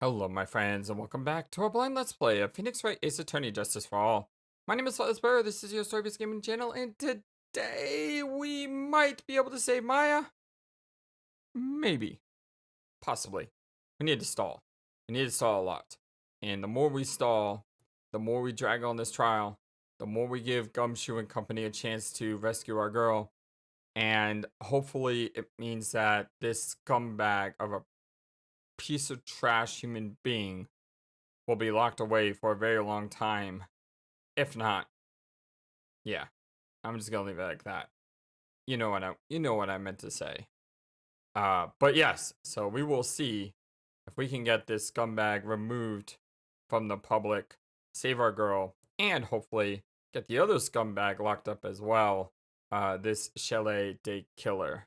Hello, my friends, and welcome back to our blind Let's Play of Phoenix Wright Ace Attorney Justice for All. My name is FlightlessBird, this is your story-based gaming channel, and today we might be able to save Maya. Maybe. Possibly. We need to stall. We need to stall a lot. And the more we stall, the more we drag on this trial, the more we give Gumshoe and company a chance to rescue our girl. And hopefully it means that this scumbag of a piece of trash human being will be locked away for a very long time. If not, yeah, I'm just gonna leave it like that. You know what I meant to say. But yes, so we will see if we can get this scumbag removed from the public, save our girl, and hopefully get the other scumbag locked up as well. This Chalet Day Killer.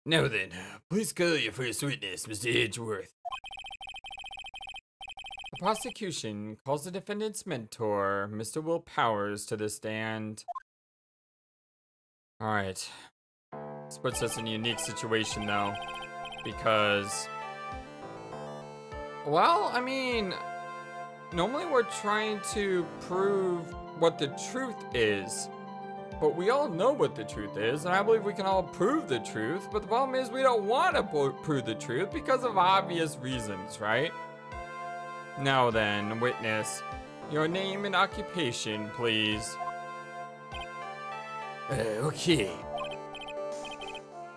Now then, please call your first witness, Mr. Edgeworth. The prosecution calls the defendant's mentor, Mr. Will Powers, to the stand. Alright. This puts us in a unique situation, though. Because... well, I mean... normally we're trying to prove what the truth is. But we all know what the truth is, and I believe we can all prove the truth. But the problem is we don't want to prove the truth because of obvious reasons, right? Now then, witness, your name and occupation, please. Okay.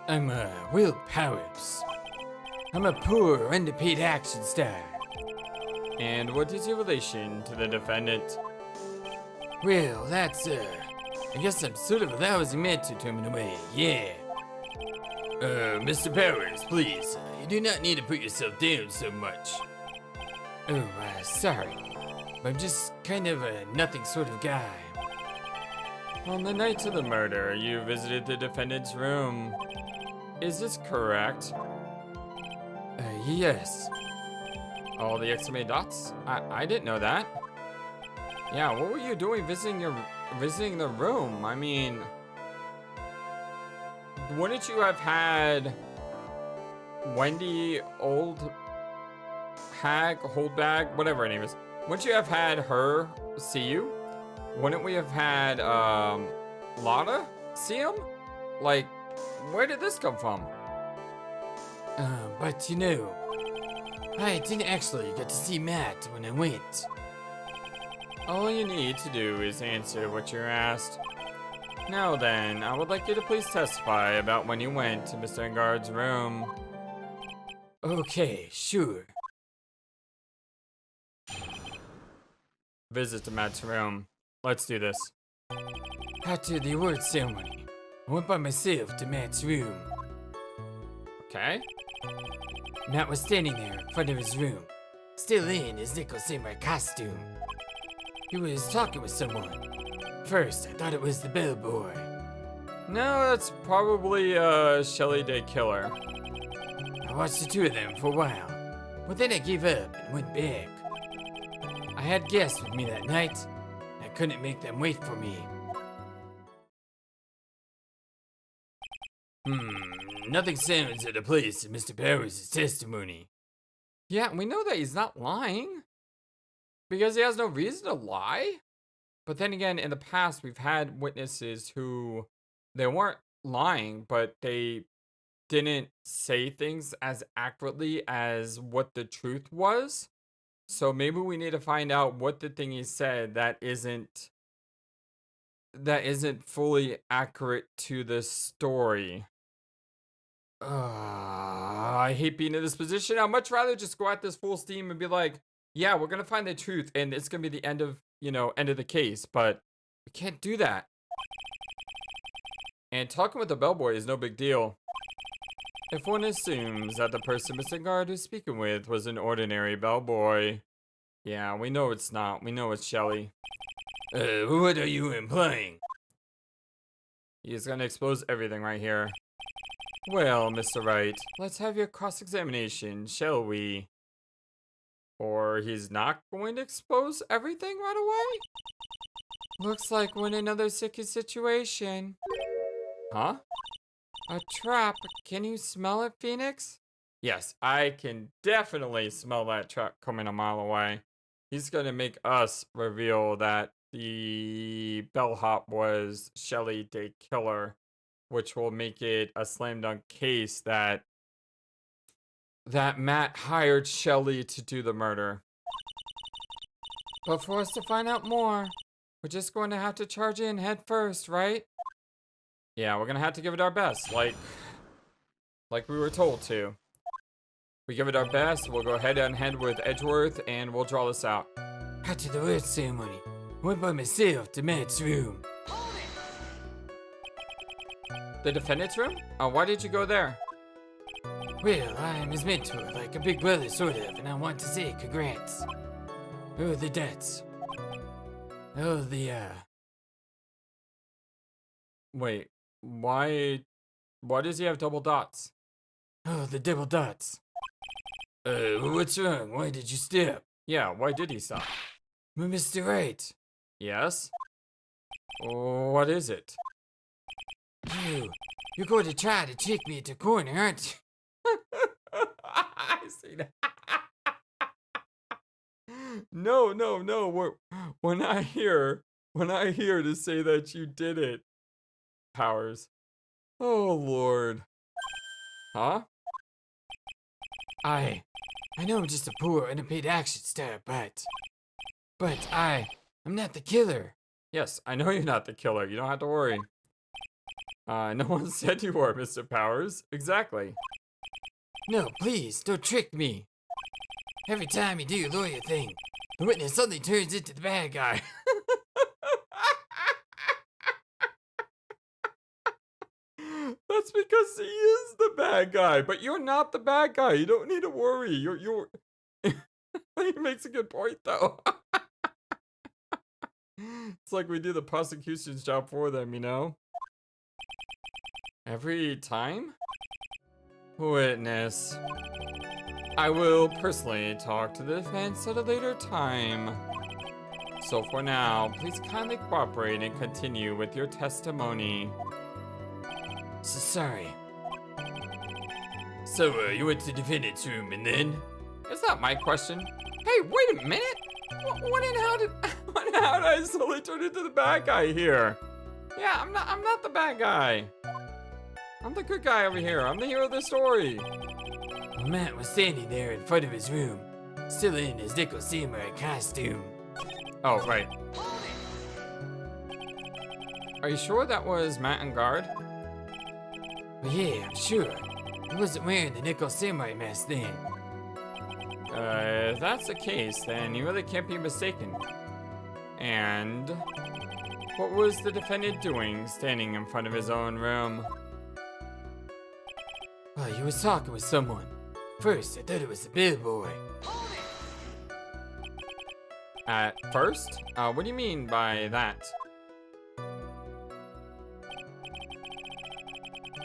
I'm, Will Powers. I'm a poor, underpaid action star. And what is your relation to the defendant? Well, that's, I guess I'm sort of a lousy mentor to him in a way, yeah. Mr. Powers, please, you do not need to put yourself down so much. Oh, sorry. I'm just kind of a nothing sort of guy. On the night of the murder, you visited the defendant's room. Is this correct? Yes. All the exclamation dots? I didn't know that. Yeah, what were you doing visiting the room? I mean, wouldn't you have had Wendy Old Hag, Holdbag, whatever her name is? Wouldn't you have had her see you? Wouldn't we have had Lotta see him? Like, where did this come from? But you know, I didn't actually get to see Matt when I went. All you need to do is answer what you're asked. Now then, I would like you to please testify about when you went to Mr. Engard's room. Okay, sure. Visit to Matt's room. Let's do this. After the award ceremony, I went by myself to Matt's room. Okay. Matt was standing there in front of his room, still in his nickel samurai costume. He was talking with someone. First, I thought it was the bellboy. No, that's probably Chalet Day Killer. I watched the two of them for a while, but then I gave up and went back. I had guests with me that night, and I couldn't make them wait for me. Nothing sounds out of place in Mr. Powers' testimony. Yeah, we know that he's not lying. Because he has no reason to lie. But then again, in the past, we've had witnesses who, they weren't lying, but they didn't say things as accurately as what the truth was. So maybe we need to find out what the thing he said that isn't fully accurate to the story. I hate being in this position. I'd much rather just go at this full steam and be like, yeah, we're gonna find the truth, and it's gonna be the end of the case, but we can't do that. And talking with the bellboy is no big deal. If one assumes that the person Mr. Guard is speaking with was an ordinary bellboy, yeah, we know it's not. We know it's Shelly. What are you implying? He's gonna expose everything right here. Well, Mr. Wright, let's have your cross-examination, shall we? Or he's not going to expose everything right away? Looks like we're in another sticky situation. Huh? A trap. Can you smell it, Phoenix? Yes, I can definitely smell that trap coming a mile away. He's gonna make us reveal that the bellhop was Shelly Day Killer, which will make it a slam dunk case that Matt hired Shelly to do the murder. But for us to find out more, we're just going to have to charge in head first, right? Yeah, we're gonna have to give it our best, like we were told to. We give it our best, we'll go head on head with Edgeworth, and we'll draw this out. After the word ceremony, I went by myself to Matt's room. The defendant's room? Why did you go there? Well, I'm his mentor, like a big brother, sort of, and I want to say congrats. Oh, the debts. Oh, the, Wait, why does he have double dots? Oh, the double dots. What's wrong? Why did you stop? Yeah, why did he stop? Mr. Wright. Yes? What is it? You're going to try to trick me into a corner, aren't you? I see that. No. When I hear to say that you did it, Powers. Oh, Lord. Huh? I know I'm just a poor, underpaid action star, but I'm not the killer. Yes, I know you're not the killer. You don't have to worry. No one said you were, Mr. Powers. Exactly. No, please, don't trick me. Every time you do your lawyer thing, the witness suddenly turns into the bad guy. That's because he is the bad guy, but you're not the bad guy. You don't need to worry. You're He makes a good point, though. It's like we do the prosecution's job for them, you know? Every time? Witness. I will personally talk to the defense at a later time. So for now, please kindly cooperate and continue with your testimony. So sorry. So, you went to the defendant's room and then? Is that my question? Hey, wait a minute! When and how did I suddenly turn into the bad guy here? Yeah, I'm not the bad guy. I'm the good guy over here. I'm the hero of the story. Well, Matt was standing there in front of his room, still in his nickel samurai costume. Oh, right. Are you sure that was Matt and guard? Well, yeah, I'm sure. He wasn't wearing the nickel samurai mask then. If that's the case, then you really can't be mistaken. And what was the defendant doing standing in front of his own room? Well, he was talking with someone. First, I thought it was the bellboy. At first? What do you mean by that?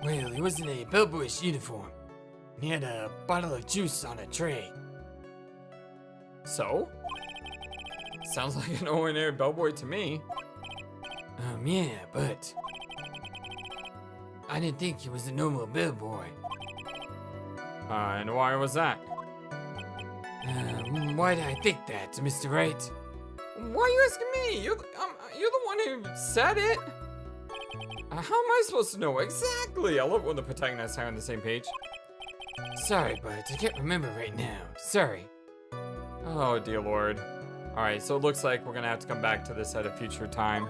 Well, he was in a bellboyish uniform. He had a bottle of juice on a tray. So? Sounds like an ordinary bellboy to me. Yeah, but I didn't think he was a normal bellboy. And why was that? Why did I think that, Mr. Wright? Why are you asking me? You're the one who said it. How am I supposed to know? Exactly! I love when the protagonists are on the same page. Sorry, but I can't remember right now. Sorry. Oh, dear Lord. Alright, so it looks like we're gonna have to come back to this at a future time.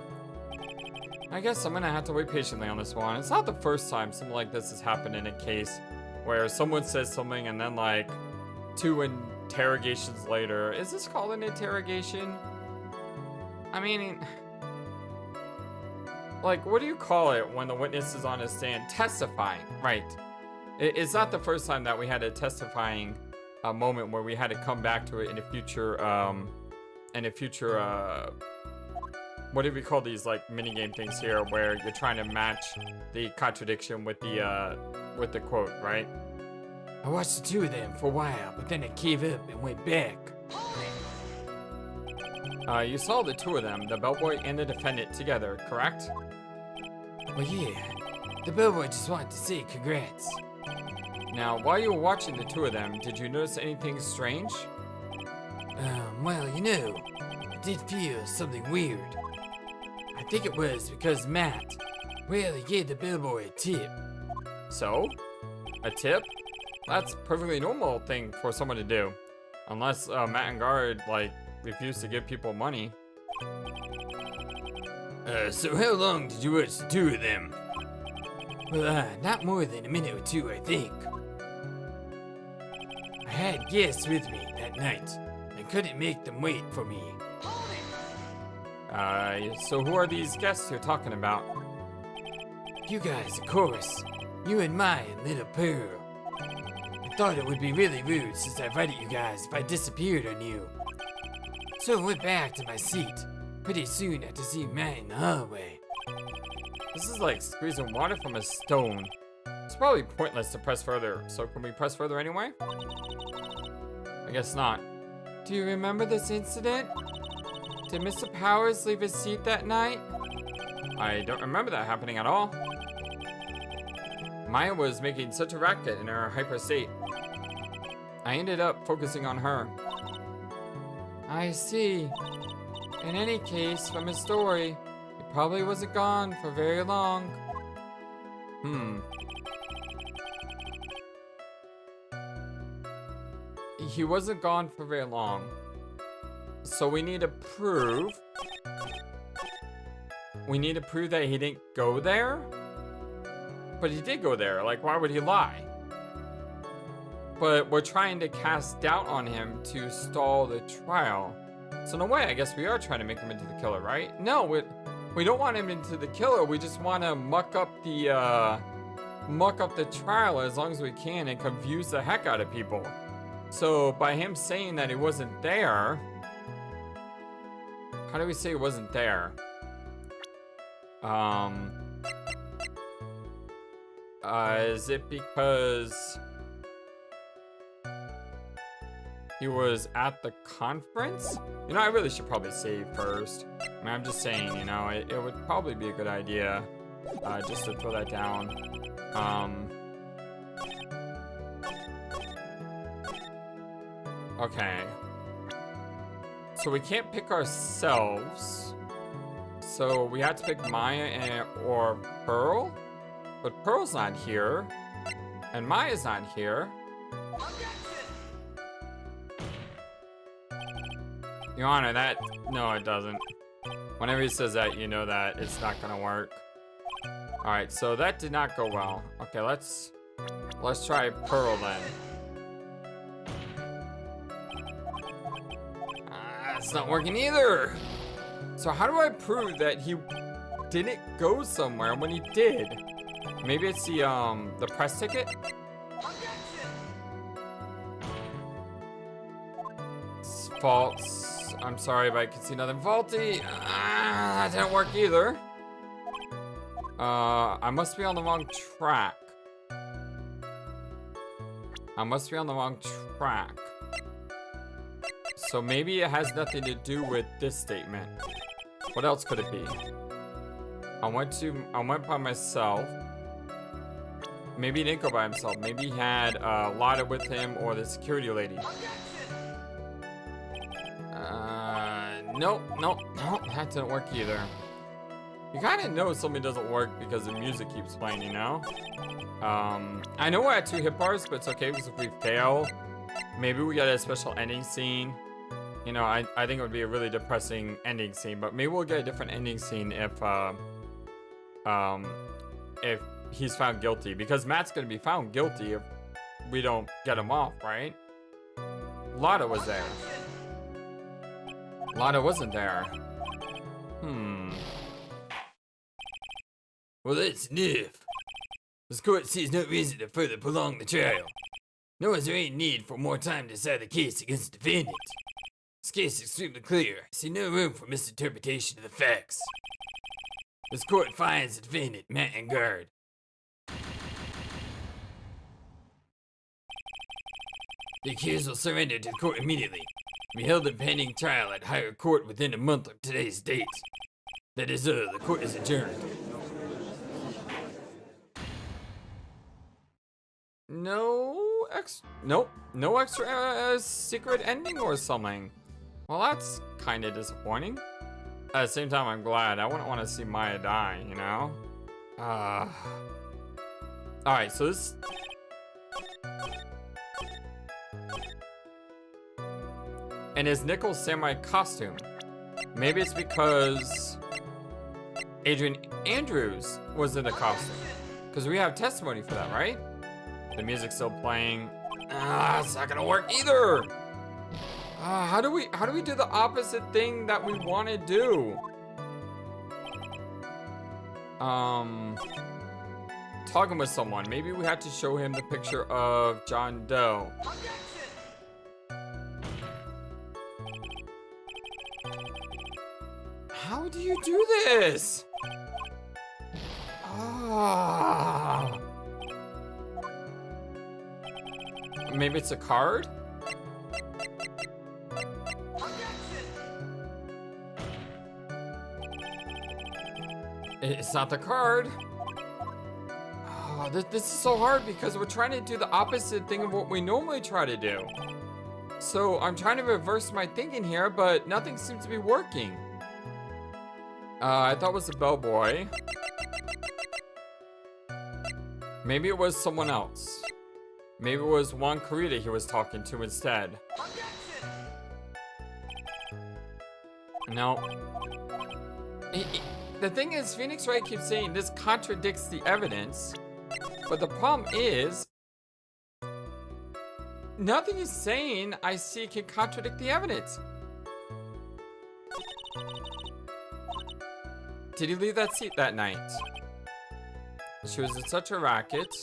I guess I'm gonna have to wait patiently on this one. It's not the first time something like this has happened in a case where someone says something and then like 2 interrogations later. Is this called an interrogation? I mean, like, what do you call it when the witness is on a stand testifying? Right. It's not the first time that we had a testifying moment where we had to come back to it in a future, what do we call these, like, minigame things here where you're trying to match the contradiction with the quote, right? I watched the two of them for a while, but then I gave up and went back. You saw the two of them, the bellboy and the defendant, together, correct? Well, yeah. The bellboy just wanted to say congrats. Now, while you were watching the two of them, did you notice anything strange? Well, you know, I did feel something weird. I think it was because Matt, well, he gave the bellboy a tip. So? A tip? That's a perfectly normal thing for someone to do. Unless Matt and Guard, like, refuse to give people money. So how long did you watch the two of them? Well, not more than a minute or two, I think. I had guests with me that night. I couldn't make them wait for me. So who are these guests you're talking about? You guys, of course. You and Maya and little Pearl. I thought it would be really rude since I invited you guys if I disappeared on you. So I went back to my seat. Pretty soon after seeing Matt in the hallway. This is like squeezing water from a stone. It's probably pointless to press further, so can we press further anyway? I guess not. Do you remember this incident? Did Mr. Powers leave his seat that night? I don't remember that happening at all. Maya was making such a racket in her hyper state. I ended up focusing on her. I see. In any case, from his story, he probably wasn't gone for very long. He wasn't gone for very long. So we need to prove... We need to prove that he didn't go there? But he did go there. Like, why would he lie? But we're trying to cast doubt on him to stall the trial. So in a way, I guess we are trying to make him into the killer, right? No, we don't want him into the killer. We just want to muck up the trial as long as we can and confuse the heck out of people. So by him saying that he wasn't there, how do we say he wasn't there? Is it because he was at the conference? You know, I really should probably save first. I mean, I'm just saying, you know, it would probably be a good idea just to throw that down. Okay. So we can't pick ourselves. So we have to pick Maya or Pearl. But Pearl's not here. And Maya's not here. Your Honor, that... No, it doesn't. Whenever he says that, you know that it's not gonna work. Alright, so that did not go well. Okay, let's try Pearl then. It's not working either. So how do I prove that he didn't go somewhere when he did? Maybe it's the press ticket? It's false. I'm sorry, but I can see nothing faulty. That didn't work either. I must be on the wrong track. I must be on the wrong track. So maybe it has nothing to do with this statement. What else could it be? I went by myself. Maybe he didn't go by himself. Maybe he had Lotta with him or the security lady. Nope, that didn't work either. You gotta know something doesn't work because the music keeps playing, you know? I know we're at 2 hit bars, but it's okay because if we fail, maybe we get a special ending scene. You know, I think it would be a really depressing ending scene, but maybe we'll get a different ending scene if he's found guilty, because Matt's gonna be found guilty if we don't get him off, right? Lotta was there. Lotta wasn't there. Well, that's enough. This court sees no reason to further prolong the trial. Nor is there any need for more time to decide the case against the defendant. This case is extremely clear. I see no room for misinterpretation of the facts. This court finds the defendant, Matt and Guard. The accused will surrender to the court immediately. be held in pending trial at higher court within a month of today's date. That is, the court is adjourned. Nope, no extra secret ending or something. Well, that's kind of disappointing. At the same time, I'm glad. I wouldn't want to see Maya die, you know? Alright, so this... And his nickel samurai costume. Maybe it's because Adrian Andrews was in the costume. Because we have testimony for that, right? The music's still playing. It's not gonna work either. How do we do the opposite thing that we want to do? Talking with someone. Maybe we have to show him the picture of John Doe. How do you do this? Maybe it's a card? It's not the card. This is so hard because we're trying to do the opposite thing of what we normally try to do. So I'm trying to reverse my thinking here, but nothing seems to be working. I thought it was the bellboy. Maybe it was someone else. Maybe it was Juan Carita he was talking to instead. No. The thing is, Phoenix Wright keeps saying this contradicts the evidence. But the problem is, nothing is saying I see can contradict the evidence. Did he leave that seat that night? She was in such a racket.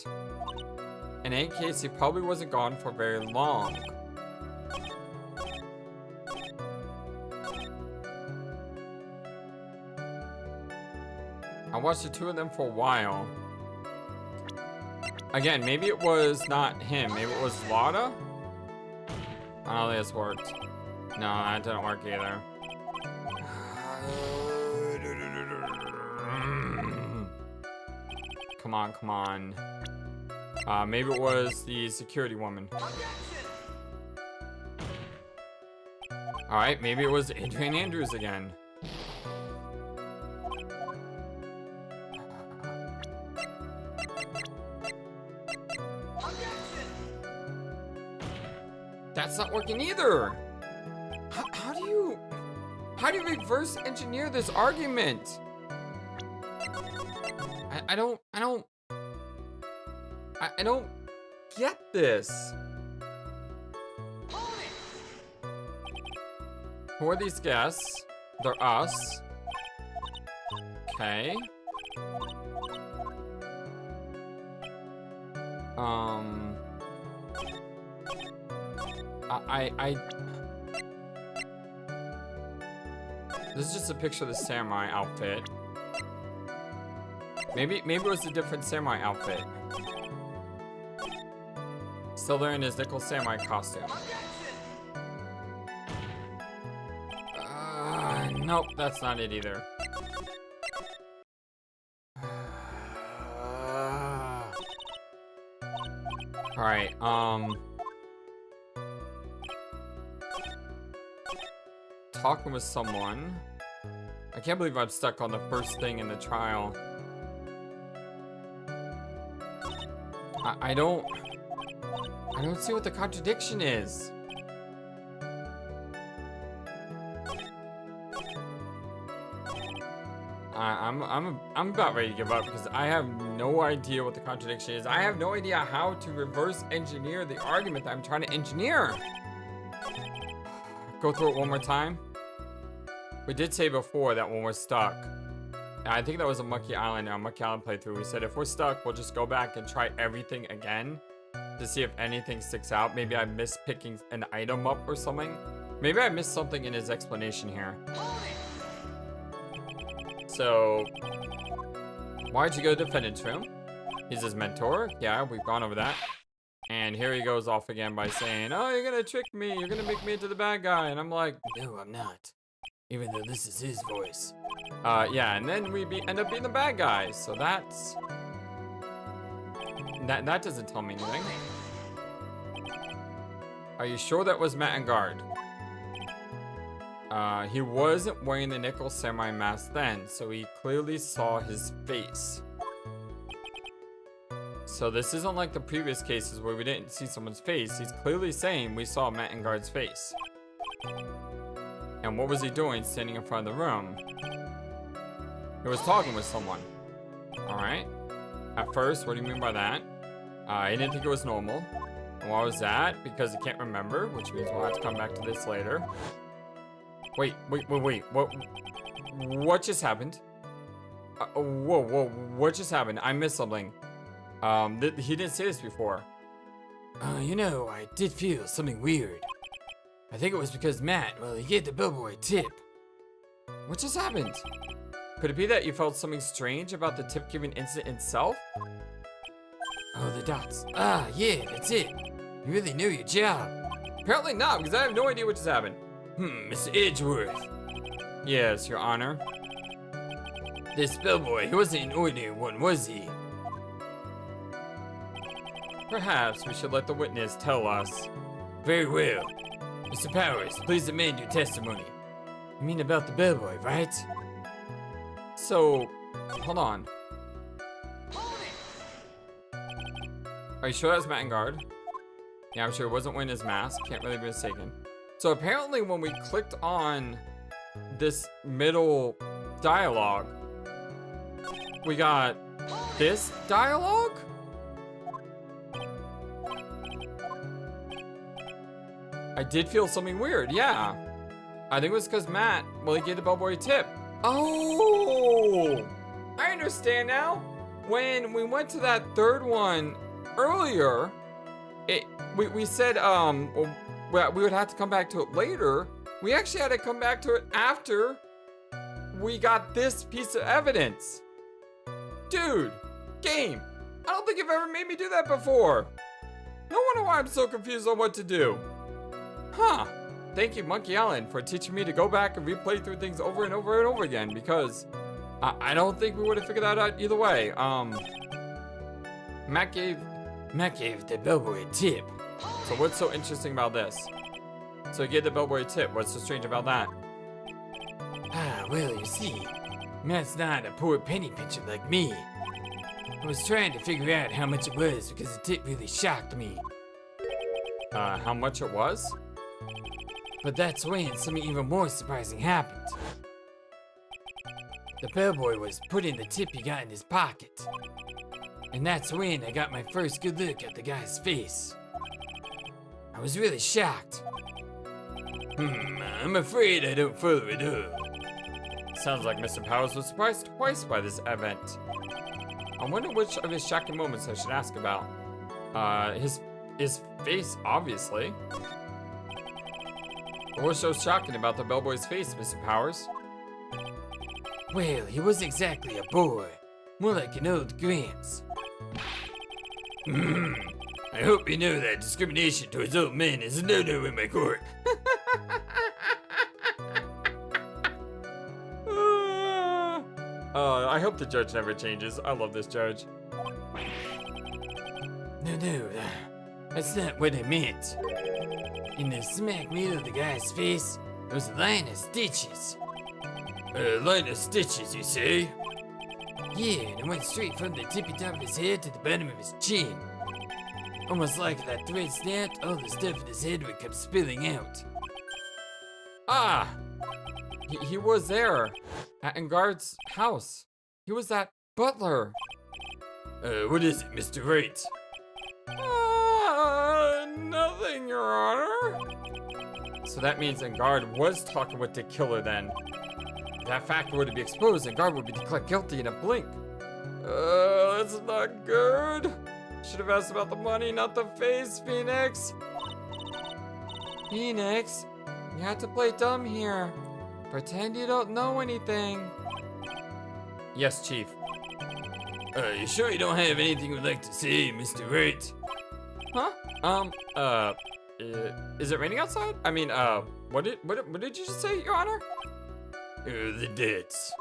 In any case, he probably wasn't gone for very long. I watched the two of them for a while. Again, maybe it was not him. Maybe it was Lada? I don't think this worked. No, that didn't work either. Come on, come on. Maybe it was the security woman. Alright, maybe it was Adrian Andrews again. That's not working either. How do you reverse engineer this argument? I don't get this. Who are these guests? They're us. Okay. This is just a picture of the samurai outfit. Maybe it was a different samurai outfit. Still there in his nickel samurai costume. Nope, that's not it either. Alright, talking with someone. I can't believe I'm stuck on the first thing in the trial. I don't see what the contradiction is. I'm about ready to give up because I have no idea what the contradiction is. I have no idea how to reverse engineer the argument that I'm trying to engineer. Go through it one more time. We did say before that when we're stuck, I think that was a Monkey Island playthrough. We said if we're stuck, we'll just go back and try everything again to see if anything sticks out. Maybe I missed picking an item up or something. Maybe I missed something in his explanation here. So, why'd you go to the defendant's room? He's his mentor? Yeah, we've gone over that. And here he goes off again by saying, oh, you're gonna trick me. You're gonna make me into the bad guy. And I'm like, No, I'm not. Even though this is his voice. yeah. And then we end up being the bad guy. So that's... That doesn't tell me anything. Are you sure that was Matt and Guard? He wasn't wearing the nickel samurai mask then, so he clearly saw his face. So this isn't like the previous cases where we didn't see someone's face. He's clearly saying we saw Matt and Guard's face. And what was he doing standing in front of the room? He was talking with someone. Alright. At first, what do you mean by that? He didn't think it was normal. And why was that? Because he can't remember, which means we'll have to come back to this later. Wait. What just happened? Whoa, what just happened? I missed something. He didn't say this before. You know, I did feel something weird. I think it was because Matt, well, he gave the bellboy a tip. What just happened? Could it be that you felt something strange about the tip-giving incident itself? Oh, the dots. Ah, yeah, that's it. You really knew your job. Apparently not, because I have no idea what just happened. Mr. Edgeworth. Yes, Your Honor. This bellboy, he wasn't an ordinary one, was he? Perhaps we should let the witness tell us. Very well. Mr. Powers, please amend your testimony. You mean about the bellboy, right? So, hold on. Are you sure that's Matt and Guard? Yeah, I'm sure it wasn't wearing his mask. Can't really be mistaken. So apparently when we clicked on this middle dialogue, we got this dialogue? I did feel something weird, yeah. I think it was because Matt, well, he gave the bellboy a tip. Oh! I understand now. When we went to that third one earlier, we said we would have to come back to it later. We actually had to come back to it after we got this piece of evidence. Dude, game, I don't think you've ever made me do that before. No wonder why I'm so confused on what to do. Huh. Thank you, Monkey Island, for teaching me to go back and replay through things over and over and over again, because I don't think we would have figured that out either way. Matt gave the bellboy a tip. So what's so interesting about this? So he gave the bellboy a tip. What's so strange about that? Ah, well, you see, Matt's not a poor penny pincher like me. I was trying to figure out how much it was because the tip really shocked me. How much it was? But that's when something even more surprising happened. The bellboy was putting the tip he got in his pocket. And that's when I got my first good look at the guy's face. I was really shocked. I'm afraid I don't follow it up. Sounds like Mr. Powers was surprised twice by this event. I wonder which of his shocking moments I should ask about. His face, obviously. What's so shocking about the bellboy's face, Mr. Powers? Well, he wasn't exactly a boy. More like an old Gramps. I hope you know that discrimination towards old men is a no-no in my court. I hope the judge never changes. I love this judge. No, that's not what I meant. In the smack middle of the guy's face, there was a line of stitches. A line of stitches, you say? Yeah, and it went straight from the tippy top of his head to the bottom of his chin. Almost like if that thread snapped, all the stuff in his head would come spilling out. Ah! He was there at Engard's house. He was that butler. What is it, Mr. Wright? Nothing, Your Honor. So that means Engard was talking with the killer then. If that fact were to be exposed, Engard would be declared guilty in a blink. That's not good. Should have asked about the money, not the face, Phoenix. Phoenix, you have to play dumb here. Pretend you don't know anything. Yes, Chief. You sure you don't have anything you'd like to say, Mr. Wright? Huh? Is it raining outside? I mean, what did you just say, Your Honor? The debts.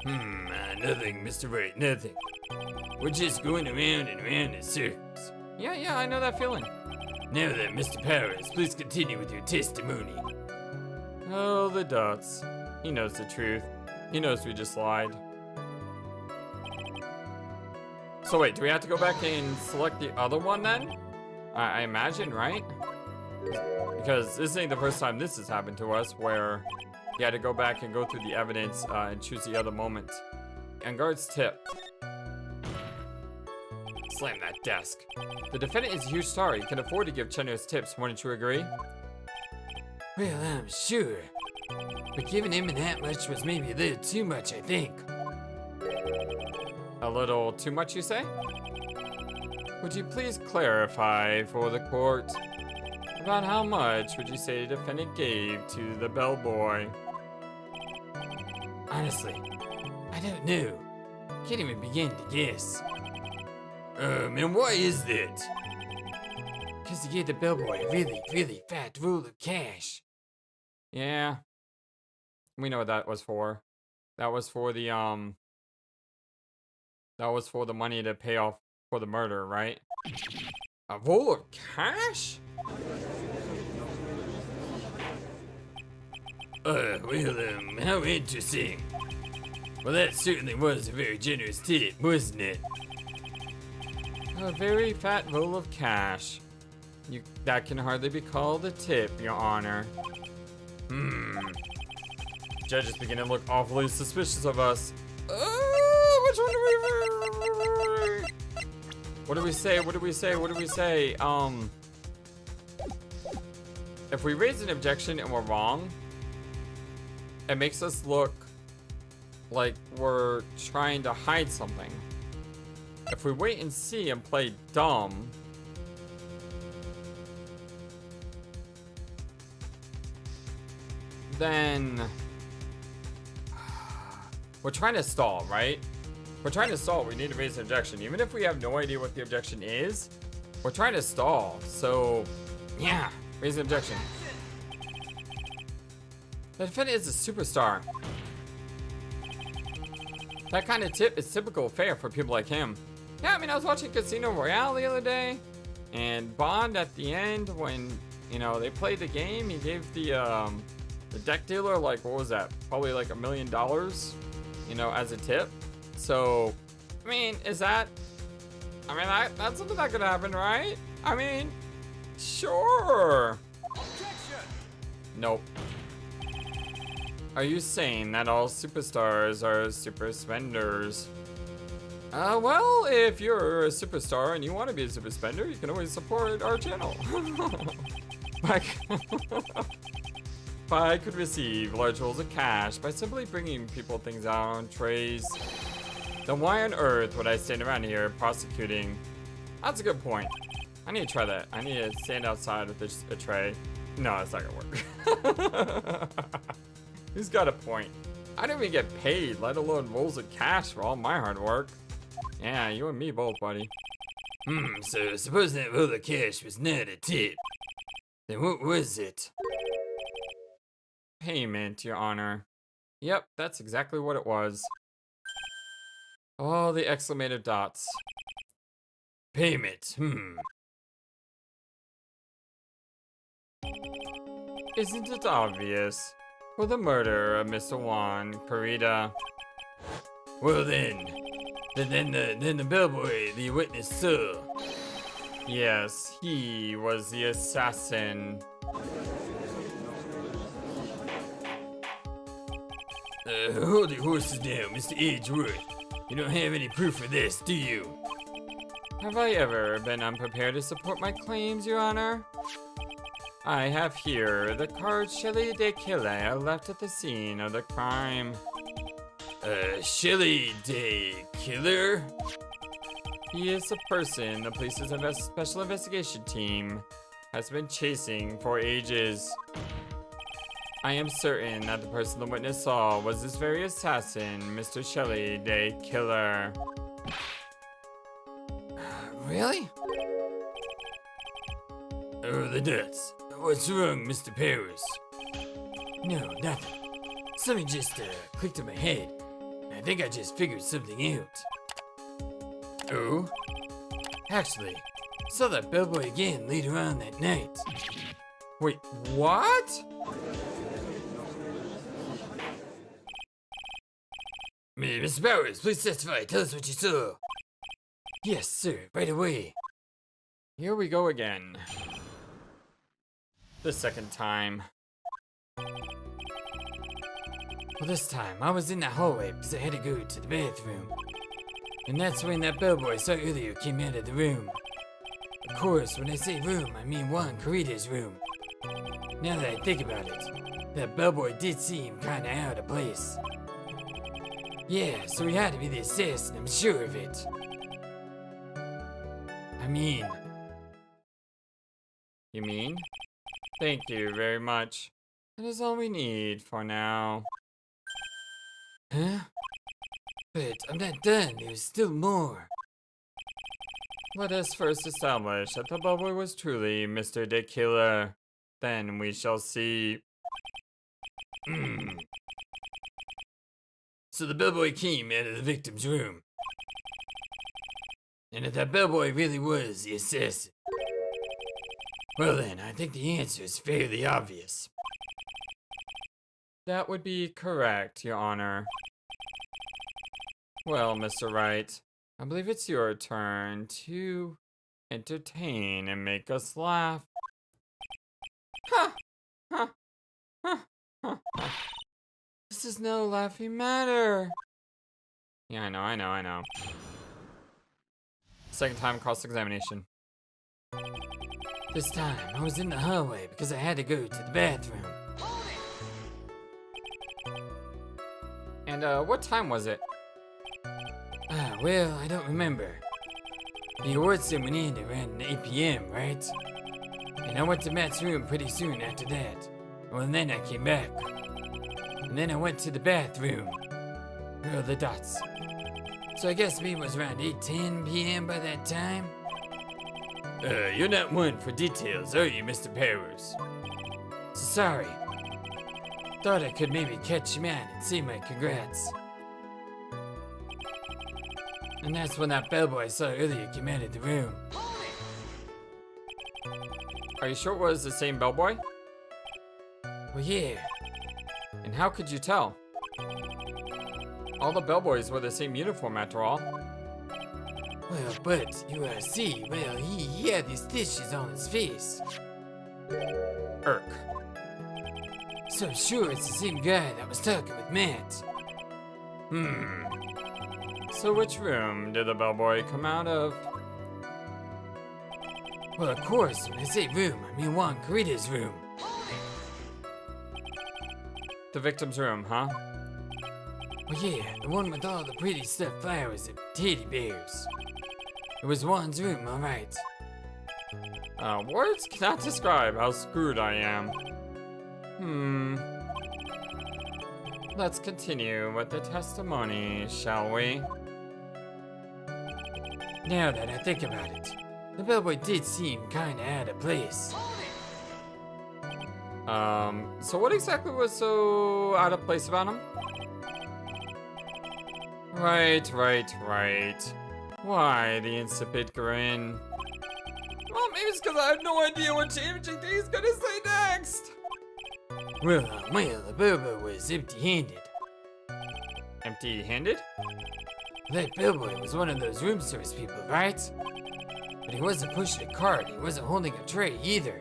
Nothing, Mr. Wright, nothing. We're just going around and around in circles. Yeah, I know that feeling. Now then, Mr. Powers, please continue with your testimony. Oh, the dots. He knows the truth. He knows we just lied. So wait, do we have to go back and select the other one then? I imagine, right? Because this ain't the first time this has happened to us, where you had to go back and go through the evidence and choose the other moment. And guard's tip. Slam that desk. The defendant is a huge star. He can afford to give generous tips. Wouldn't you agree? Well, I'm sure. But giving him that much was maybe a little too much, I think. A little too much, you say? Would you please clarify for the court about how much would you say the defendant gave to the bellboy? Honestly, I don't know. Can't even begin to guess. And why is that? Because he gave the bellboy a really, really fat roll of cash. Yeah. We know what that was for. That was for the money to pay off for the murder, right? A roll of cash? How interesting. Well, that certainly was a very generous tip, wasn't it? A very fat roll of cash. That can hardly be called a tip, Your Honor. Judges begin to look awfully suspicious of us. Which one do we... What do we say? If we raise an objection and we're wrong, it makes us look like we're trying to hide something. If we wait and see and play dumb, then we're trying to stall, right? We're trying to stall. We need to raise an objection. Even if we have no idea what the objection is, we're trying to stall. So, yeah, raise an objection. The defendant is a superstar. That kind of tip is typical fare for people like him. Yeah, I mean, I was watching Casino Royale the other day, and Bond at the end, when, you know, they played the game, he gave the deck dealer, like, what was that? Probably like $1 million, you know, as a tip. So, I mean, is that, I mean, that's something that could happen, right? I mean, sure. Objection! Nope. Are you saying that all superstars are super spenders? Well, if you're a superstar and you want to be a super spender, you can always support our channel. I could receive large rolls of cash by simply bringing people things out on trays. Then why on earth would I stand around here prosecuting? That's a good point. I need to try that. I need to stand outside with a tray. No, it's not gonna work. He's got a point. I don't even get paid, let alone rolls of cash for all my hard work. Yeah, you and me both, buddy. So suppose that roll of cash was not a tip. Then what was it? Payment, Your Honor. Yep, that's exactly what it was. Oh, the exclamative dots. Payment, Isn't it obvious? For the murder of Mr. Juan Carita. Well then the bellboy, the witness saw. Yes, he was the assassin. Hold your horses now, Mr. Edgeworth. You don't have any proof of this, do you? Have I ever been unprepared to support my claims, Your Honor? I have here the card Shelley de Killer left at the scene of the crime. Shelley de Killer? He is the person the police's special investigation team has been chasing for ages. I am certain that the person the witness saw was this very assassin, Mr. Shelley de Killer. Really? Oh, the nuts. What's wrong, Mr. Paris? No, nothing. Something just clicked in my head. I think I just figured something out. Oh? Actually, saw that bellboy again later on that night. Wait, what? Mr. Powers, please testify. Tell us what you saw. Yes, sir. Right away. Here we go again. The second time. Well, this time, I was in the hallway because I had to go to the bathroom. And that's when that bellboy I saw earlier came out of the room. Of course, when I say room, I mean Juan Carita's room. Now that I think about it, that bellboy did seem kinda out of place. Yeah, so he had to be the assassin, I'm sure of it. You mean? Thank you very much. That is all we need for now. Huh? But I'm not done, there's still more. Let us first establish that the bellboy was truly Mr. the Killer. Then we shall see. So the bellboy came out of the victim's room. And if that bellboy really was the assassin, well then, I think the answer is fairly obvious. That would be correct, Your Honor. Well, Mr. Wright, I believe it's your turn to entertain and make us laugh. Ha! Ha! Ha! Ha! Ha! This is no laughing matter. Yeah, I know. Second time cross-examination. This time, I was in the hallway because I had to go to the bathroom. And, what time was it? Well, I don't remember. The awards ceremony ended around 8 p.m., right? And I went to Matt's room pretty soon after that. Well, and then I came back. And then I went to the bathroom. Oh, the dots. So I guess maybe it was around 8:10 p.m. by that time. You're not one for details, are you, Mr. Powers? Sorry. Thought I could maybe catch him out and say my congrats. And that's when that bellboy I saw earlier came out of the room. Are you sure it was the same bellboy? Well, yeah. And how could you tell? All the bellboys wore the same uniform after all. Well, but you see, well, he had these stitches on his face. Irk. So I'm sure it's the same guy that was talking with Matt. So which room did the bellboy come out of? Well, of course, when I say room, I mean Juan Carita's room. The victim's room, huh? Well, yeah, the one with all the pretty stuffed flowers and teddy bears. It was Juan's room, alright. Words cannot describe how screwed I am. Let's continue with the testimony, shall we? Now that I think about it, the bellboy did seem kinda out of place. So what exactly was so out of place about him? Right. Why the insipid grin? Well, maybe it's because I have no idea what changing thing's gonna say next. Well, the bellboy was empty-handed. Empty-handed? That bellboy was one of those room service people, right? But he wasn't pushing a cart, he wasn't holding a tray either.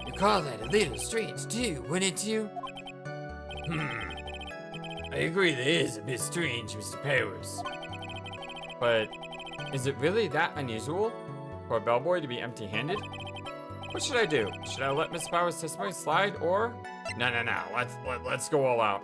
You call that a little strange too, wouldn't you? I agree that is a bit strange, Mr. Powers. But is it really that unusual for a bellboy to be empty-handed? What should I do? Should I let Miss Powers' testimony slide or? No. Let's go all out.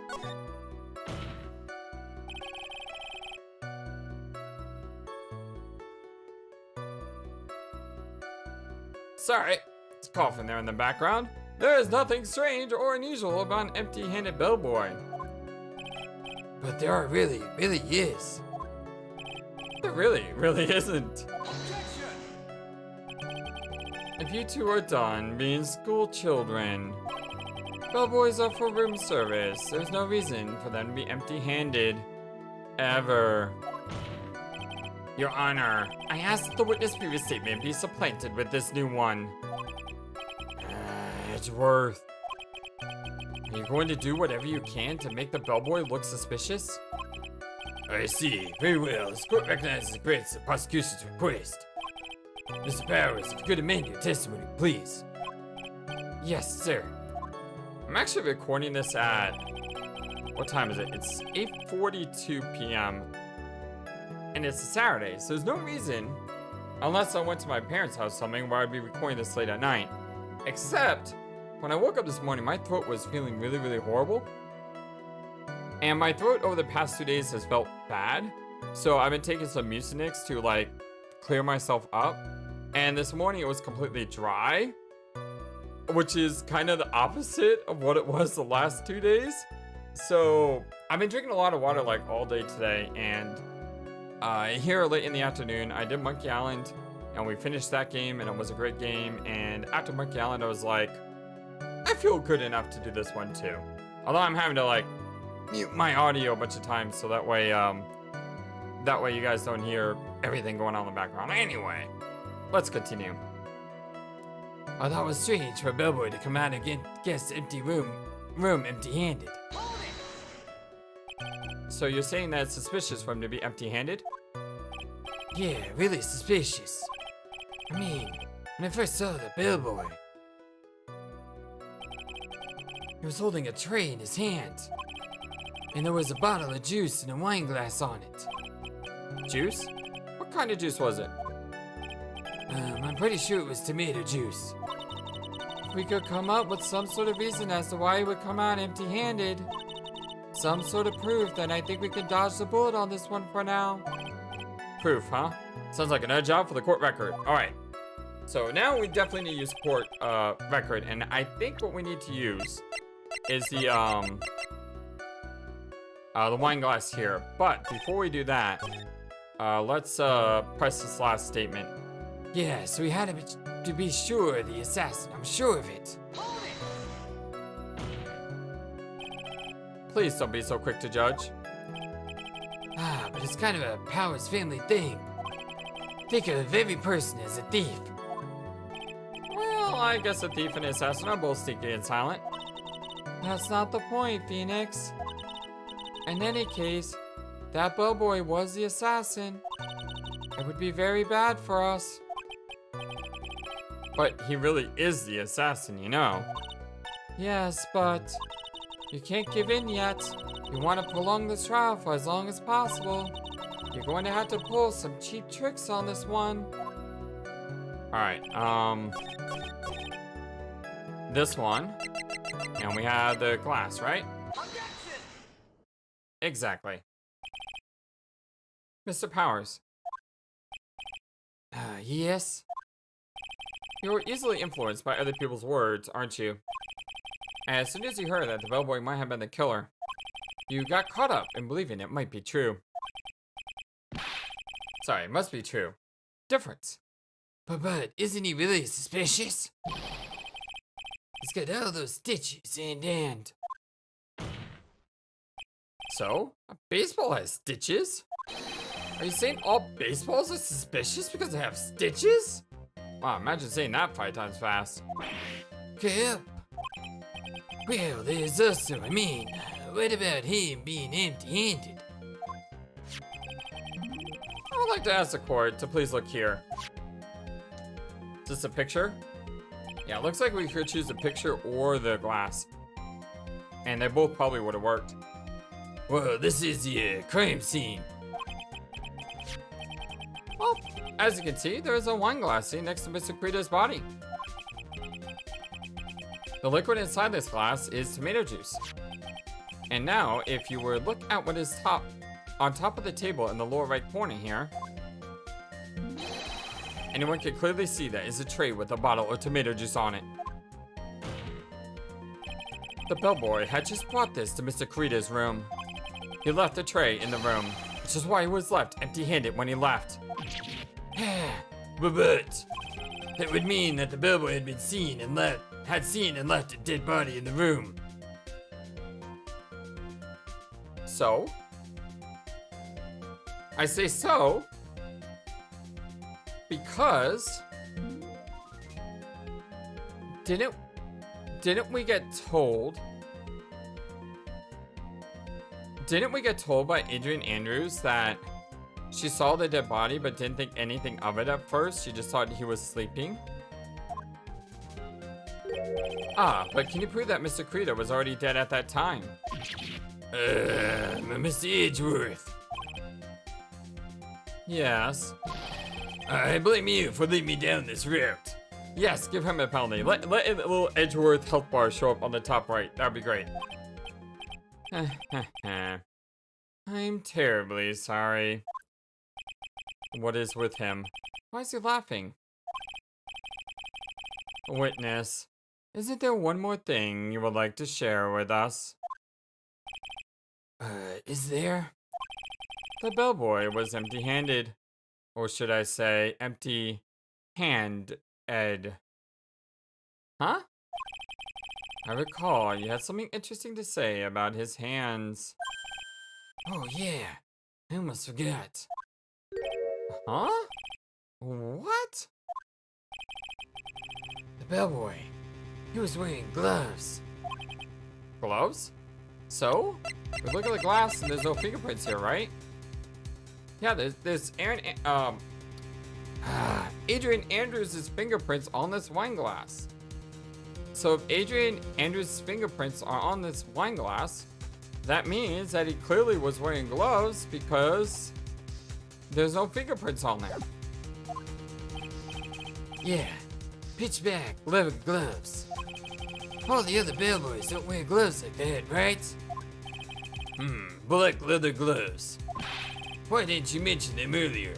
Sorry, it's coughing there in the background. There is nothing strange or unusual about an empty-handed bellboy. But there really is. There really isn't. If you two are done being school children, bellboys are for room service. There's no reason for them to be empty-handed. Ever. Your Honor, I ask that the witness previous statement be supplanted with this new one. Edgeworth. Are you going to do whatever you can to make the bellboy look suspicious? I see. Very well. This court recognizes and grants the prosecution's request. Mr. Powers, if you could amend your testimony, please. Yes, sir. I'm actually recording this at... What time is it? It's 8:42 p.m. And it's a Saturday, so there's no reason, unless I went to my parents' house or something, where I'd be recording this late at night. Except, when I woke up this morning, my throat was feeling really, really horrible. And my throat over the past 2 days has felt bad. So I've been taking some Mucinex to like clear myself up. And this morning it was completely dry, which is kind of the opposite of what it was the last 2 days. So I've been drinking a lot of water like all day today, and here late in the afternoon I did Monkey Island, and we finished that game, and it was a great game. And after Monkey Island I was like, I feel good enough to do this one too. Although I'm having to like mute my audio a bunch of times so that way you guys don't hear everything going on in the background. Anyway, let's continue. I thought it was strange for a bellboy to come out and guest empty room empty-handed. So you're saying that it's suspicious for him to be empty-handed? Yeah, really suspicious. I mean, when I first saw the bellboy, he was holding a tray in his hand, and there was a bottle of juice and a wine glass on it. Juice? What kind of juice was it? I'm pretty sure it was tomato juice. If we could come up with some sort of reason as to why he would come out empty-handed, some sort of proof, then I think we can dodge the bullet on this one for now. Proof, huh? Sounds like another job for the court record. Alright. So now we definitely need to use court record, and I think what we need to use is the wine glass here. But before we do that, let's press this last statement. Yes, we had to be sure the assassin. I'm sure of it. Please don't be so quick to judge. But it's kind of a Powers family thing. Think of every person as a thief. Well, I guess a thief and an assassin are both sneaky and silent. That's not the point, Phoenix. In any case, that bellboy was the assassin. It would be very bad for us. But he really is the assassin, you know. Yes, but you can't give in yet. You want to prolong this trial for as long as possible. You're going to have to pull some cheap tricks on this one. Alright, this one. And we have the glass, right? Objection! Exactly. Mr. Powers. Yes? You're easily influenced by other people's words, aren't you? As soon as you heard that the bellboy might have been the killer, you got caught up in believing it might be true. Sorry, it must be true. Difference. But isn't he really suspicious? He's got all those stitches and... So? A baseball has stitches? Are you saying all baseballs are suspicious because they have stitches? Wow, imagine saying that 5 times fast. Well, there's also, what about him being empty-handed? I would like to ask the court to please look here. Is this a picture? Yeah, it looks like we could choose the picture or the glass. And they both probably would have worked. Well, this is the crime scene. Well, as you can see, there's a wine glass sitting next to Mr. Credo's body. The liquid inside this glass is tomato juice. And now, if you were to look at what is on top of the table in the lower right corner here, anyone can clearly see that is a tray with a bottle of tomato juice on it. The bellboy had just brought this to Mr. Credo's room. He left the tray in the room, which is why he was left empty-handed when he left. But That would mean that the bellboy had seen and left a dead body in the room. So? I say so because didn't we get told by Adrian Andrews that she saw the dead body but didn't think anything of it at first? She just thought he was sleeping. Ah, but can you prove that Mr. Credo was already dead at that time? Mr. Edgeworth. Yes. I blame you for leading me down this route. Yes, give him a penalty. Let a little Edgeworth health bar show up on the top right. That would be great. I'm terribly sorry. What is with him? Why is he laughing? Witness, isn't there one more thing you would like to share with us? Is there? The bellboy was empty-handed. Or should I say, empty-handed. Huh? I recall you had something interesting to say about his hands. Oh yeah, I almost forgot. Huh? What? The bellboy, he was wearing gloves. Gloves? So? We look at the glass and there's no fingerprints here, right? Yeah, there's Adrian Andrews' fingerprints on this wine glass. So if Adrian Andrews' fingerprints are on this wine glass, that means that he clearly was wearing gloves because there's no fingerprints on there. Yeah, pitch black leather gloves. All the other bellboys don't wear gloves like that, right? Black leather gloves. Why didn't you mention them earlier?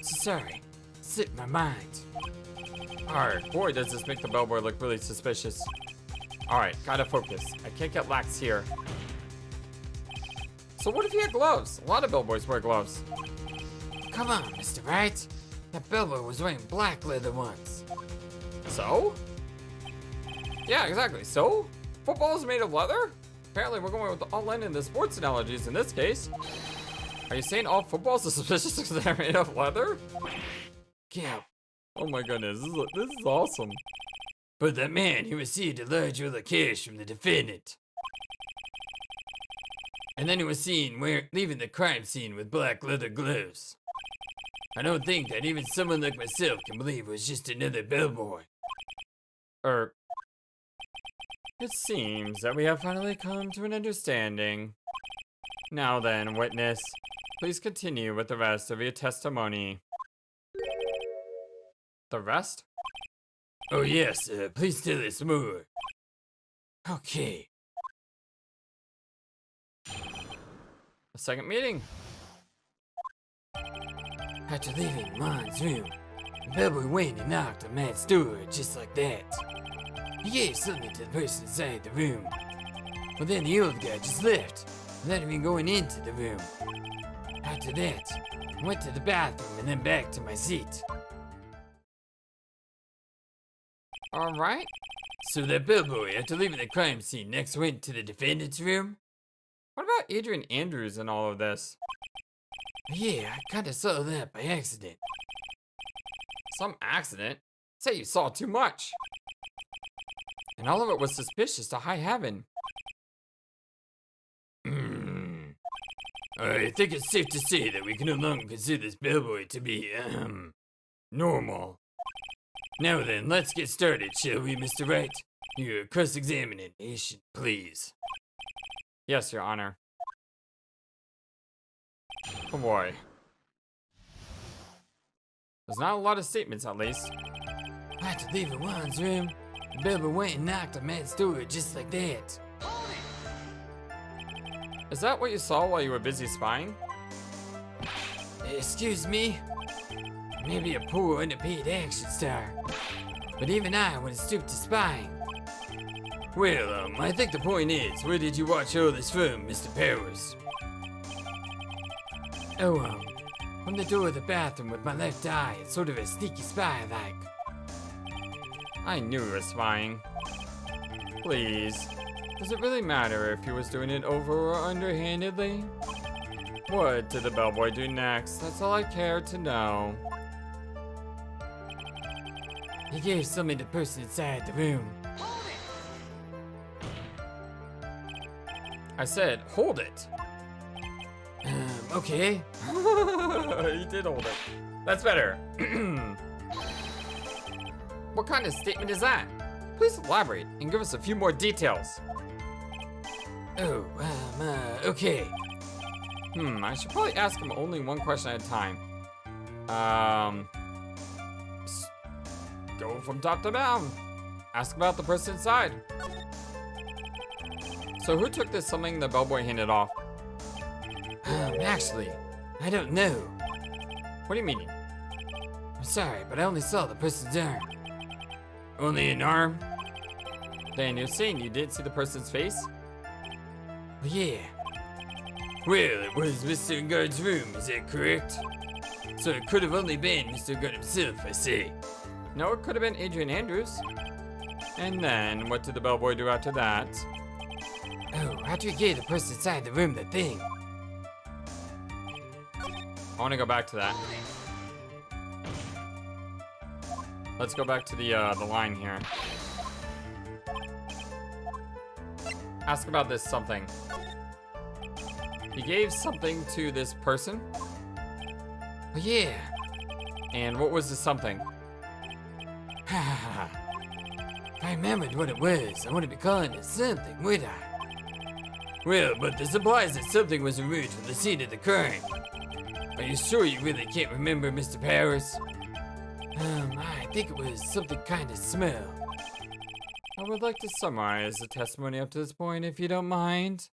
Sorry, slipped my mind. Alright, boy, does this make the bellboy look really suspicious. Alright, gotta focus. I can't get lax here. So what if he had gloves? A lot of bellboys wear gloves. Come on, Mr. Wright. That bellboy was wearing black leather ones. So? Yeah, exactly. So? Football is made of leather? Apparently we're going with all in the sports analogies in this case. Are you saying all footballs are suspicious because they're made of leather? Yeah. Oh my goodness, this is awesome. But that man, he received a large roll of cash from the defendant. And then he was seen leaving the crime scene with black leather gloves. I don't think that even someone like myself can believe it was just another bellboy. It seems that we have finally come to an understanding. Now then, witness, please continue with the rest of your testimony. The rest? Oh yes, please tell us more. Okay. A second meeting. After leaving Lon's room, the bellboy went and knocked on Matt's door just like that. He gave something to the person inside the room. But then the old guy just left, without even going into the room. After that, I went to the bathroom and then back to my seat. Alright. So that bellboy, after leaving the crime scene, next went to the defendant's room? What about Adrian Andrews in all of this? Yeah, I kinda saw that by accident. Some accident? Say you saw too much. And all of it was suspicious to high heaven. I think it's safe to say that we can no longer consider this bellboy to be, normal. Now then, let's get started, shall we, Mr. Wright? Your cross-examination, please. Yes, Your Honor. Oh boy. There's not a lot of statements, at least. After leaving Juan's room, the bellboy went and knocked on Matt's door just like that. Is that what you saw while you were busy spying? Excuse me? Maybe a poor underpaid action star. But even I wouldn't stoop to spying. Well, I think the point is, where did you watch all this from, Mr. Powers? Oh, From the door of the bathroom with my left eye. It's sort of a sneaky spy like. I knew he was spying. Please. Does it really matter if he was doing it over or underhandedly? What did the bellboy do next? That's all I care to know. He gave something to the person inside the room. I said, hold it. Okay. He did hold it. That's better. What kind of statement is that? Please elaborate and give us a few more details. Oh, okay. I should probably ask him only one question at a time. Go from top to bottom. Ask about the person inside. So who took this something the bellboy handed off? Actually, I don't know. What do you mean? I'm sorry, but I only saw the person's arm. Only an arm? Then you're saying you didn't see the person's face? Well, yeah. Well, it was Mr. Guard's room, is that correct? So it could have only been Mr. Guard himself, I say. No, it could have been Adrian Andrews. And then, what did the bellboy do after that? Oh, after he gave the person inside the room the thing. I want to go back to that. Let's go back to the line here. Ask about this something. He gave something to this person? Well, yeah. And what was the something? If I remembered what it was, I wouldn't be calling it something, would I? Well, but this implies that something was removed from the scene of the crime. Are you sure you really can't remember, Mr. Powers? I think it was something kind of smell. I would like to summarize the testimony up to this point, if you don't mind.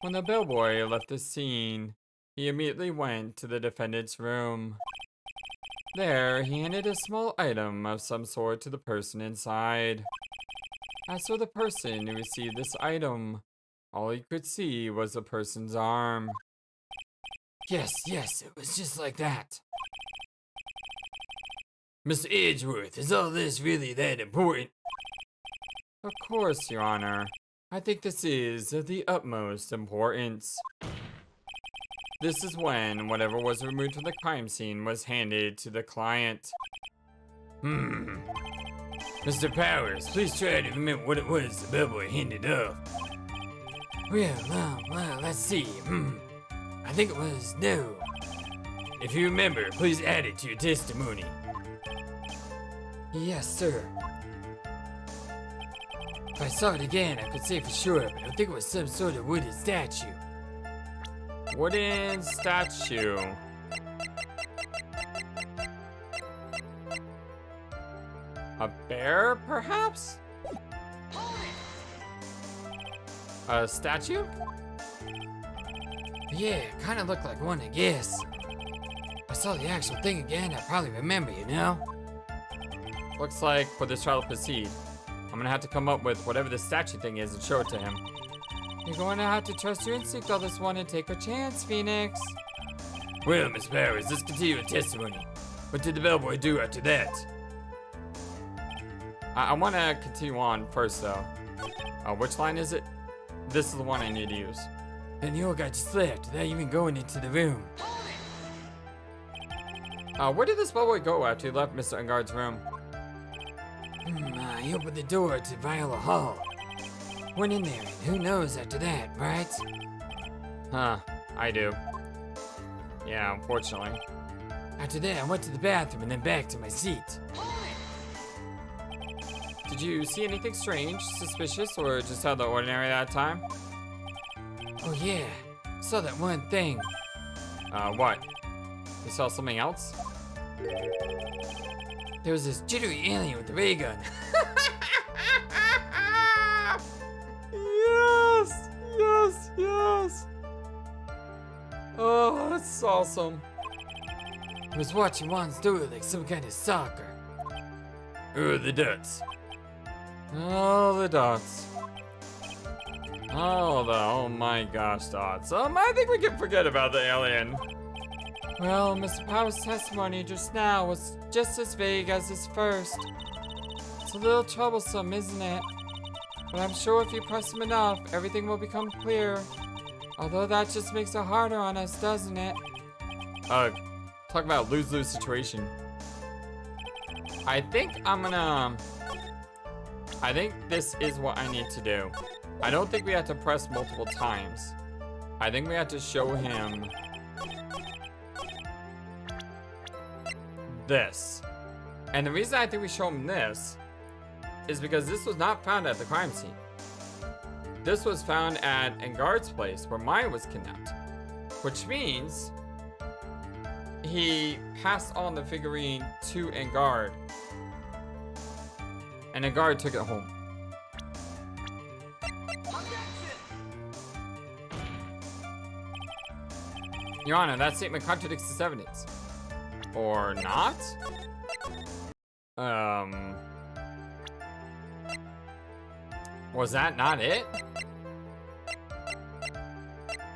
When the bellboy left the scene, he immediately went to the defendant's room. There, he handed a small item of some sort to the person inside. As for the person who received this item, all he could see was the person's arm. Yes, it was just like that. Mr. Edgeworth, is all this really that important? Of course, Your Honor. I think this is of the utmost importance. This is when whatever was removed from the crime scene was handed to the client. Mr. Powers, please try to remember what it was the bellboy handed off. Well, let's see. I think it was no. If you remember, please add it to your testimony. Yes, sir. If I saw it again, I could say for sure, but I think it was some sort of wooden statue. Wooden statue. A bear, perhaps? A statue? Yeah, kind of looked like one, I guess. If I saw the actual thing again, I'd probably remember, you know? Looks like for this trial to proceed, I'm gonna have to come up with whatever the statue thing is and show it to him. You're going to have to trust your instinct on this one and take a chance, Phoenix. Well, Miss Powers, let's continue with testimony. What did the bellboy do after that? I want to continue on first, though. Which line is it? This is the one I need to use. And the old guy just left without even going into the room. Where did this bellboy go after he left Mr. Engard's room? He opened the door to Viola Hall. Went in there, and who knows after that, right? Huh, I do. Yeah, unfortunately. After that, I went to the bathroom and then back to my seat. Did you see anything strange, suspicious, or just out of the ordinary that time? Oh yeah, saw that one thing. What? You saw something else? There was this jittery alien with the ray gun. Yes! Oh, that's awesome. I was watching Juan's door like some kind of soccer. Oh, the dots. Oh, the dots. Oh my gosh, dots. I think we can forget about the alien. Well, Mr. Powers' testimony just now was just as vague as his first. It's a little troublesome, isn't it? But I'm sure if you press him enough, everything will become clear. Although that just makes it harder on us, doesn't it? Talk about lose-lose situation. I think this is what I need to do. I don't think we have to press multiple times. I think we have to show him this. And the reason I think we show him this is because this was not found at the crime scene. This was found at Engard's place where Maya was kidnapped. Which means he passed on the figurine to Engard. And Engard took it home. Your Honor, that statement contradicts this evidence. Or not? Was that not it?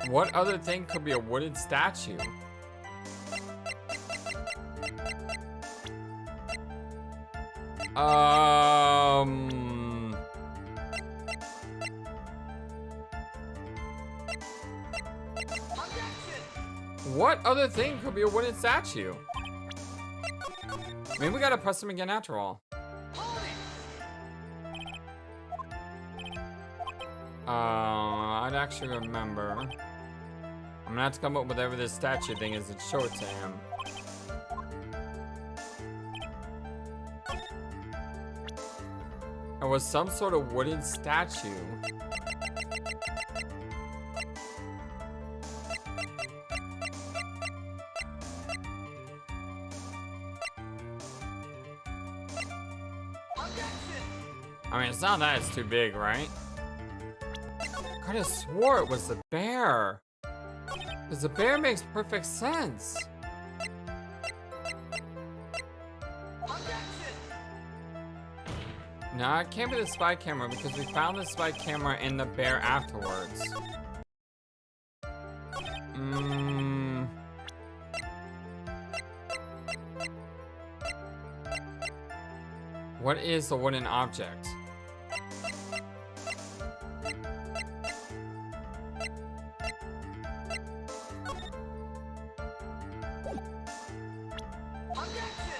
What other thing could be a wooden statue? What other thing could be a wooden statue? Maybe we gotta press him again after all. I'd actually remember. I'm gonna have to come up with whatever this statue thing is and show it to him. It was some sort of wooden statue. I mean, it's not that it's too big, right? I could have swore it was the bear. Because the bear makes perfect sense. No, it can't be the spy camera because we found the spy camera in the bear afterwards. What is the wooden object?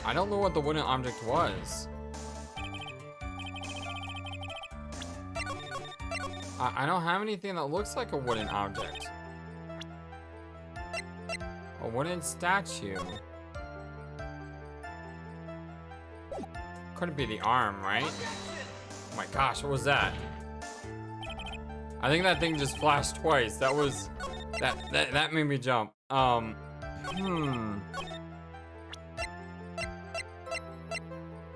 I don't know what the wooden object was. I don't have anything that looks like a wooden object. A wooden statue. Couldn't be the arm, right? Oh my gosh, what was that? I think that thing just flashed twice. That was... That made me jump.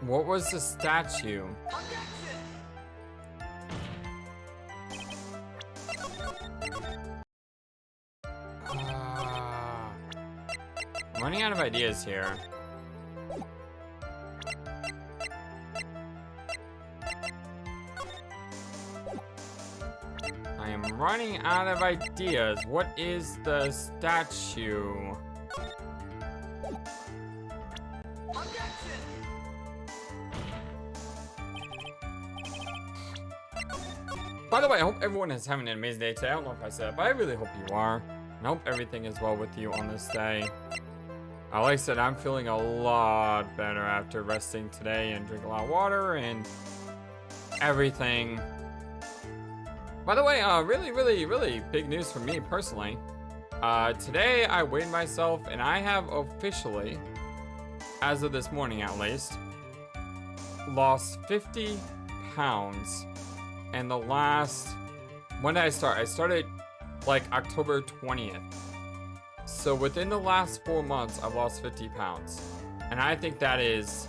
What was the statue? I'm running out of ideas here. I am running out of ideas. What is the statue? By the way, I hope everyone is having an amazing day today. I don't know if I said it, but I really hope you are. And I hope everything is well with you on this day. Like I said, I'm feeling a lot better after resting today and drink a lot of water and everything. By the way, really big news for me personally. Today I weighed myself and I have officially, as of this morning at least, lost 50 pounds. And the last, when did I start? I started like October 20th. So within the last 4 months, I've lost 50 pounds. And I think that is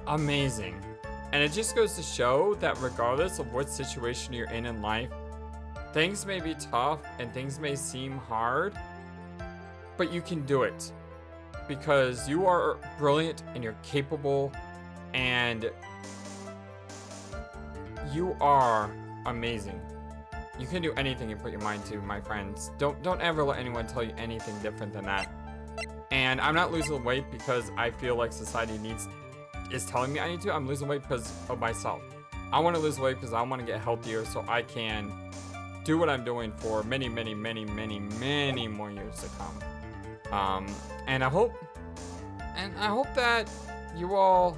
amazing. And it just goes to show that regardless of what situation you're in life, things may be tough and things may seem hard, but you can do it. Because you are brilliant and you're capable and you are amazing. You can do anything you put your mind to, my friends. Don't ever let anyone tell you anything different than that. And I'm not losing weight because I feel like society is telling me I need to. I'm losing weight because of myself. I want to lose weight because I want to get healthier so I can do what I'm doing for many, many, many, many, many more years to come. And I hope that you all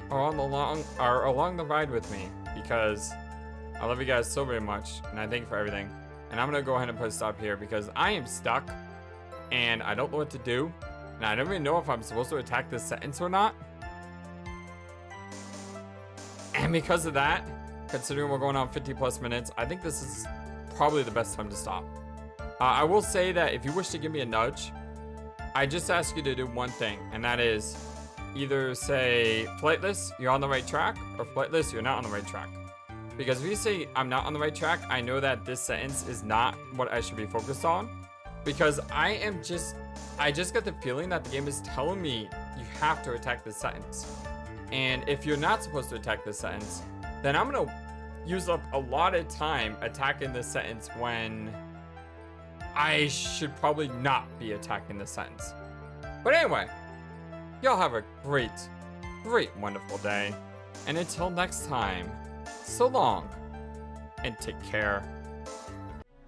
are along the ride with me, because I love you guys so very much, and I thank you for everything. And I'm gonna go ahead and put a stop here because I am stuck and I don't know what to do, and I don't even know if I'm supposed to attack this sentence or not. And because of that, considering we're going on 50 plus minutes, I think this is probably the best time to stop. I will say that if you wish to give me a nudge, I just ask you to do one thing, and that is either say, Flightless, you're on the right track, or Flightless, you're not on the right track. Because if you say I'm not on the right track, I know that this sentence is not what I should be focused on. Because I just got the feeling that the game is telling me you have to attack this sentence. And if you're not supposed to attack this sentence, then I'm gonna use up a lot of time attacking this sentence when I should probably not be attacking this sentence. But anyway, y'all have a great, wonderful day. And until next time, so long, and take care.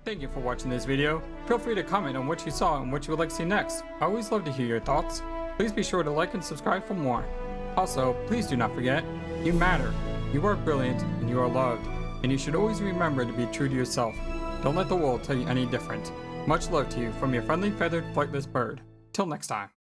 Thank you for watching this video. Feel free to comment on what you saw and what you would like to see next. I always love to hear your thoughts. Please be sure to like and subscribe for more. Also, please do not forget, you matter, you are brilliant, and you are loved. And you should always remember to be true to yourself. Don't let the world tell you any different. Much love to you from your friendly feathered flightless bird. Till next time.